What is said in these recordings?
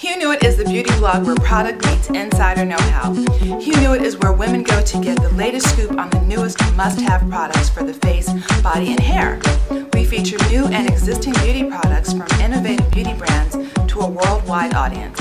Hugh Knew-It is the beauty blog where product meets insider know-how. Hugh Knew-It is where women go to get the latest scoop on the newest must-have products for the face, body, and hair. We feature new and existing beauty products from innovative beauty brands to a worldwide audience.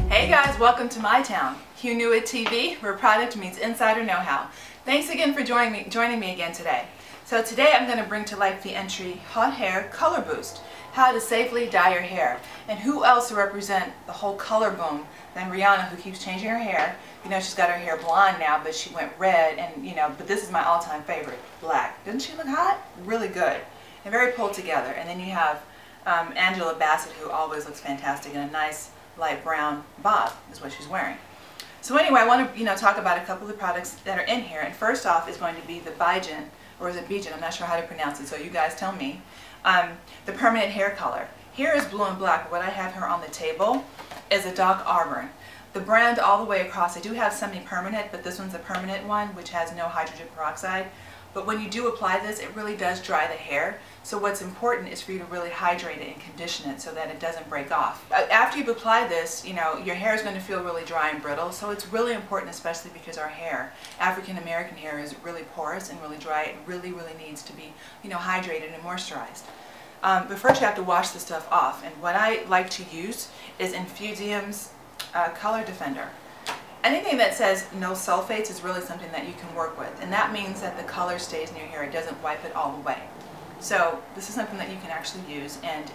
Hey guys, welcome to my town, Hugh Knew-It TV, where product meets insider know-how. Thanks again for joining me again today. So today I'm going to bring to life the entry Hot Hair Color Boost, how to safely dye your hair. And who else to represent the whole color boom than Rihanna, who keeps changing her hair. You know, she's got her hair blonde now, but she went red, and you know, but this is my all-time favorite, black. Doesn't she look hot? Really good and very pulled together. And then you have Angela Bassett, who always looks fantastic in a nice light brown bob is what she's wearing. So anyway, I want to talk about a couple of the products that are in here. And first off is going to be the Bigen, or is it Bigen? I'm not sure how to pronounce it, so you guys tell me. The permanent hair color. Here is blue and black. What I have here on the table is a Doc Auburn. The brand all the way across, I do have semi-permanent, but this one's a permanent one, which has no hydrogen peroxide. But when you do apply this, it really does dry the hair. So what's important is for you to really hydrate it and condition it so that it doesn't break off. After you've applied this, you know, your hair is going to feel really dry and brittle. So it's really important, especially because our hair, African American hair, is really porous and really dry. It really needs to be, hydrated and moisturized. But first you have to wash the stuff off. And what I like to use is Infusium's Color Defender. Anything that says no sulfates is really something that you can work with, and that means that the color stays in your hair. It doesn't wipe it all away. So this is something that you can actually use, and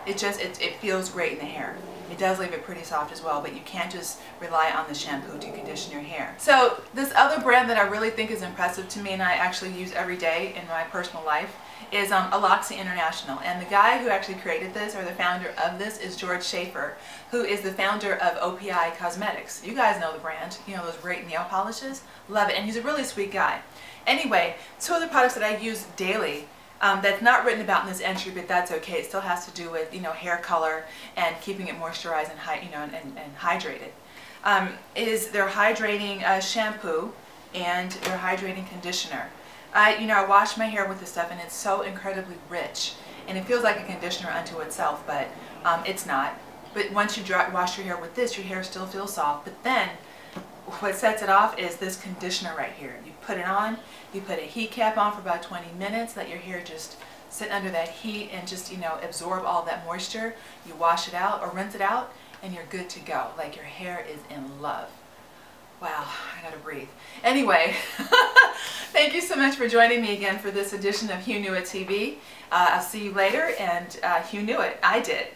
it feels great in the hair. It does leave it pretty soft as well, but you can't just rely on the shampoo to condition your hair. So this other brand that I really think is impressive to me and I actually use every day in my personal life is Aloxi International. And the guy who actually created this, or the founder of this, is George Schaefer, who is the founder of OPI Cosmetics. You guys know the brand, those great nail polishes. Love it, and he's a really sweet guy. Anyway, two of the products that I use daily that's not written about in this entry, but that's okay. It still has to do with hair color and keeping it moisturized and hydrated. Is their hydrating shampoo and their hydrating conditioner. I wash my hair with this stuff, and it's so incredibly rich, and it feels like a conditioner unto itself, but it's not. But once you wash your hair with this, your hair still feels soft. But then what sets it off is this conditioner right here. You put it on, you put a heat cap on for about 20 minutes, let your hair just sit under that heat and just absorb all that moisture. You wash it out or rinse it out, and you're good to go. Like, your hair is in love. Wow, I gotta breathe. Anyway, thank you so much for joining me again for this edition of Hugh Knew-It TV. I'll see you later, and Hugh knew it. I did.